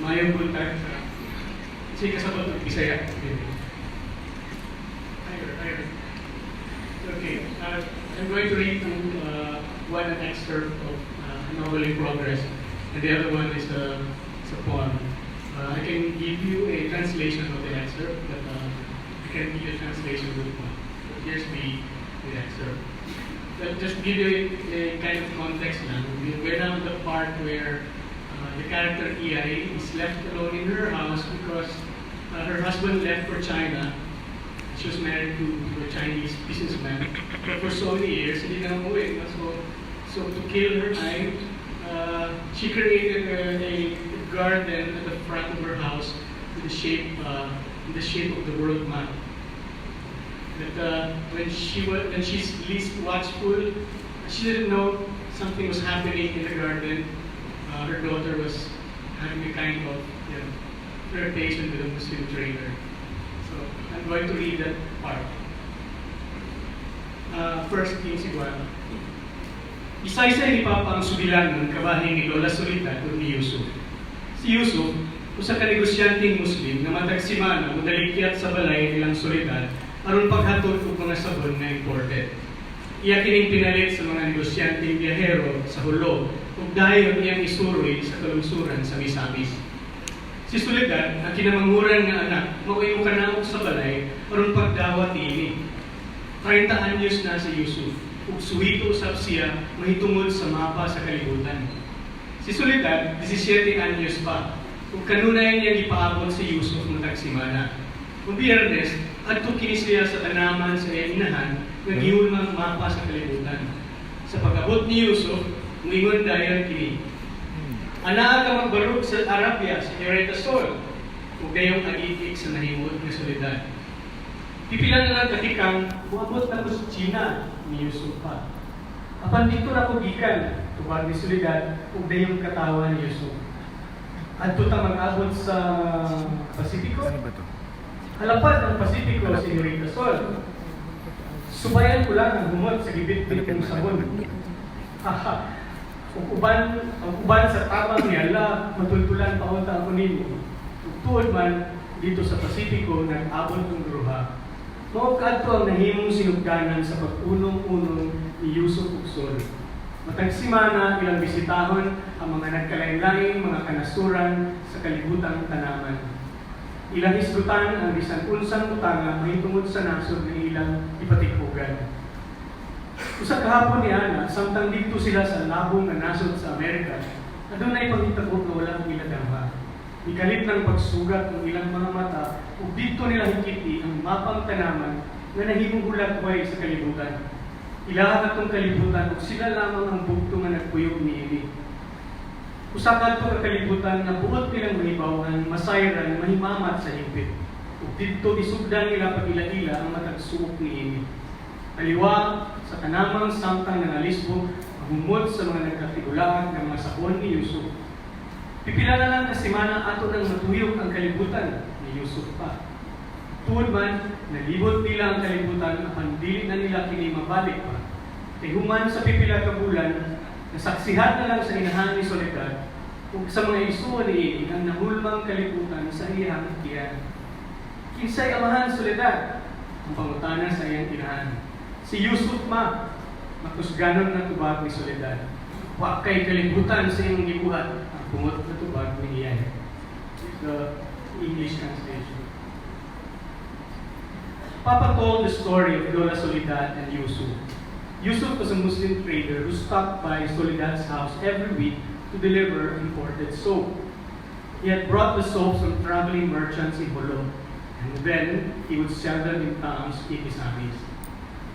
mayong buntag sa kasi kasabot ng Bisaya. Okay, I'm going to read one excerpt of a novel in progress, and the other one is a poem. I can give you a translation of the excerpt, but I can give you a translation of the poem. So here's the excerpt. Just to give you a kind of context now. We're now at the part where the character EI is left alone in her house because her husband left for China. She was married to a Chinese businessman, but for so many years, hindi na umuwi. So to kill her time, she created a garden at the front of her house in the shape of the world map. That when she's least watchful, she didn't know something was happening in the garden. Her daughter was having a kind of flirtation with a Muslim trader. So I'm going to read that part. First, King Siguana. Isa-isa ni Papa ang subilan ng kabahin ni Lola Solita o ni Yusuf. Si Yusuf, usa ka negosyanteng Muslim na matagsimana o dalikyat sa balay nilang Solidad aron paghatod og mga sabon na imported. Iya kining pinalit sa mga negosyanteng biyahero sa Hulo ug dayon iyang isuroy sa kalungsuran sa Misamis. Si Soledad, ang kinamanguran nga anak, mauwi mo kanamok sa balay aron pagdawat niini. 30 anyos na si Yusuf, ug suwito usab siya mahitungod sa mapa sa kalibutan. Si Soledad, 17 anyos pa, ug kanunay niya gipaabot si Yusuf matag simana. Kung Biyernes, adto kini siya sa tanaman sa iyang inahan nga gihulmang mapa sa kalibutan. Sa pag-abot ni Yusuf, moingon dayon kini. Anaa ka magbarog sa Arabia, Señorita Sol, ug dayong agigig sa nahimot nga Soledad. Pipila na lang katikang, muabot na ko sa China ni Yusuf pa. Apan dito na ko gikan, tubag ni Soledad, ug dayong katawa ni Yusuf. Adto ta mag-abot sa Pasipiko? Ano ba to? Halapad ang Pasipiko, Señorita Sol. Subayan ko lang ang humot sa gibit-bit kong sabon. Haha. Uban sa tabang ni Allah, matultulan paunta ako nimo. Tuod man, dito sa Pasipiko, nag-abot ng gruha. Mao kadto ang nahimong sinugdanan sa pag-unong-unong ni Yusuf ug Sol. Matag simana ilang bisitahon ang mga nagkalain-laing mga kanasuran sa kalibutang tanaman. Ilang isgutan ang bisan unsang utanga mahitungod sa nasod ng ilang ipatikbugan. Usa kahapon ni Ana, samtang dito sila sa labong nga nasod sa Amerika, adunay panghitabog nga walang iladama. Ikalit ng pagsugat ng ilang mga mata, ug dito nila hikiti ang mapang tanaman nga nahimong hulagway sa kalibutan. Ilahan atong kalibutan ug sila lamang ang bugto nga nagpuyog niini. Usa kadto nga kalibutan nga buot nilang mahibawhan, masayran, mahimamat sa higpit. Ug dito isugdan nila pag-ila-ila ang matag suok niini. Kaliwa sa kanamang samtang nangalisbo, humod sa mga nagkatigulaan ng mga sabon ni Yusuf. Pipila na lang na simana ato nang matuyok ang kalibutan ni Yusuf pa. Tuod man, nalibot nila ang kalibutan apan dili na nila kini mabalik pa. Kay human sa pipila ka bulan, nasaksihan na lang sa inahan ni Soledad ug sa mga isuo ni ang nahulmang kalibutan sa iyang tiyan. Kinsay amahan Soledad? Ang pangutana sa iyang inahan. Si Yusuf makusganon na tubag ni Soledad. Wa kay kalibutan sa iyong gibuhat ang kumot na tubag ni Iyan. The English translation. Papa told the story of Lola Soledad and Yusuf. Yusuf was a Muslim trader who stopped by Soledad's house every week to deliver imported soap. He had brought the soaps from traveling merchants in Holo, and then he would sell them in towns in Misamis.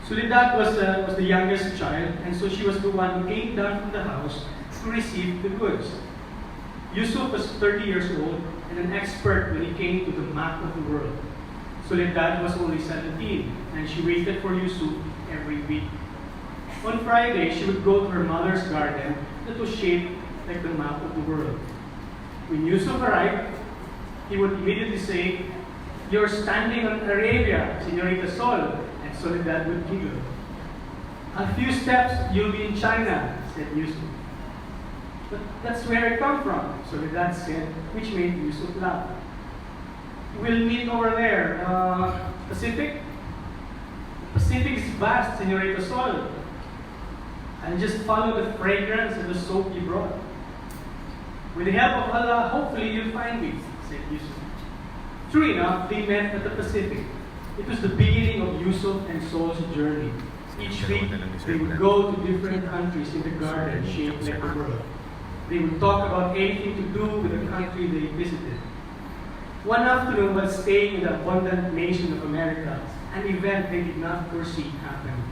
Soledad was the youngest child, and so she was the one who came down from the house to receive the goods. Yusuf was 30 years old and an expert when it came to the map of the world. Soledad was only 17, and she waited for Yusuf every week. On Friday, she would go to her mother's garden that was shaped like the map of the world. When Yusuf arrived, he would immediately say, "You're standing on Arabia, Señorita Sol." Soledad would giggle. "A few steps, you'll be in China," said Yusuf. But that's where I come from. So with that said, which made use of love. We'll meet over there. Pacific? Pacific is vast, Señorita Sol. And just follow the fragrance of the soap you brought. With the help of Allah, hopefully you'll find me, said Yusuf. True enough, they met at the Pacific. It was the beginning of Yusuf and Sol's journey. Each week, they would go to different countries in the garden shaped like the world. They would talk about anything to do with the country they visited. One afternoon, while staying in the abundant nation of America, an event they did not foresee happened.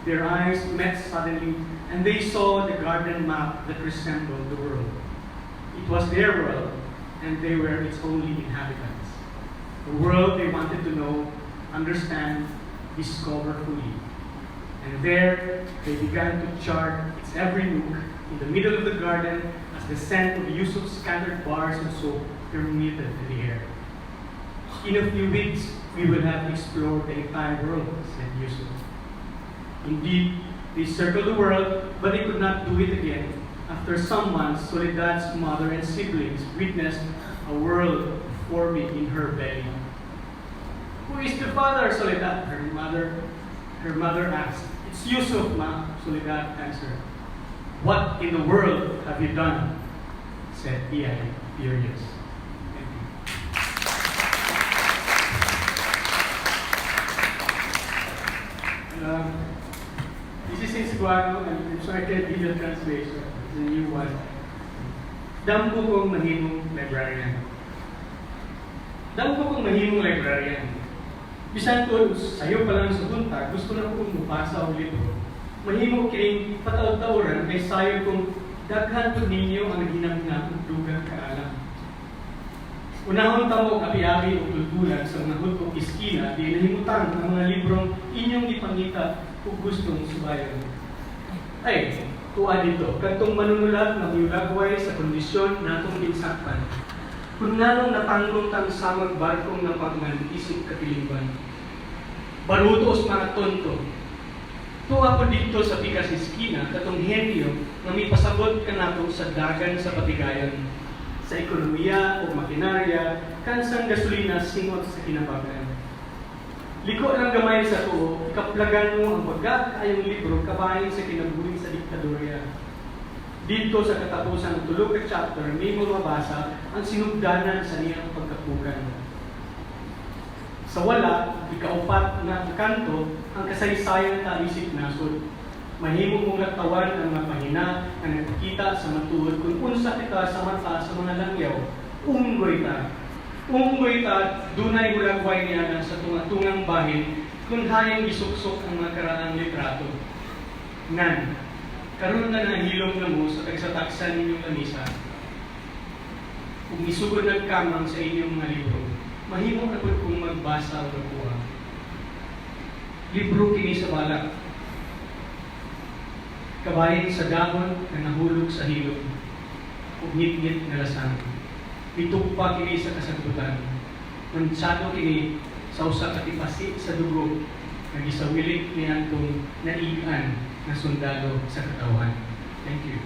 Their eyes met suddenly, and they saw the garden map that resembled the world. It was their world, and they were its only inhabitants. The world they wanted to know, understand, discover fully. And there, they began to chart its every nook in the middle of the garden as the scent of Yusuf's scattered bars of soap permeated the air. In a few weeks, we will have explored the entire world, said Yusuf. Indeed, they circled the world, but they could not do it again after someone, Soledad's mother and siblings, witnessed a world forming in her belly. Who is the father, Soledad? Her mother asked. It's Yusuf, ma, Soledad answered. What in the world have you done? Said Ian, furious. Thank you. This is in Cebuano, and so I can read the translation. It's a new one. Dampo kong mahimong librarian. Dampo kong mahimong librarian. Bisan ko, sayo pa lang sa buntag, gusto na kong mupasa o libro. Mahimo kining pataw-tawran, may sayo kong daghan po ninyo ang naginang-nang dugang kaalam. Unahon tamo kapi-abi o tulbulan sa mga hutong iskina, di nahimutan ang mga librong inyong ipangita kung gustong subayon. Ay, tuwa dito, kantong manunulat ng yulagway sa kondisyon natong pinsakpan. Kung nanong natanggong tang samag barkong ng pagman-isip katilingban. Barutos mga tonto. Tuwa po dito sa pikas iskina, katong henyo na may pasabot ka nato sa dagan sa patigayon. Sa ekonomiya o makinarya, kansang gasolina singot sa kinabagan. Liko lang gamay sa tuo, ikaplagan mo ang pagkakayong libro kabahin sa kinabuhi sa diktadorya. Dito sa katapusan ng tulog at chapter, may mababasa ang sinugdanan sa niyang pagkapugan. Sa wala, ikaupat na kanto, ang kasaysayan talisik nasod. Mahimo mong natawan ang mga pahina na nagkita sa matuod kung unsa kita sa mata sa mga langyaw. Unggoy ta. Unggoy ta, dunay hulagway niya sa tunga-tungang bahin kung hayang isuksok ang mga karaang litrato. Nan, karon na nahilom na mo sa tagsataksan ninyong kanisa. Kung isugod nagkamang sa inyong mga libro, mahimo na po kung magbasa o magkuha. Libro kini sa balak. Kabahin sa dahon na nahulog sa hilom. Ug ngit-ngit na lasang. Itugpa kini sa kasagutan. Mansado kini sa usa ka tipasi sa dugo nga gisawilik niadtong naian na sundalo sa katawan. Thank you.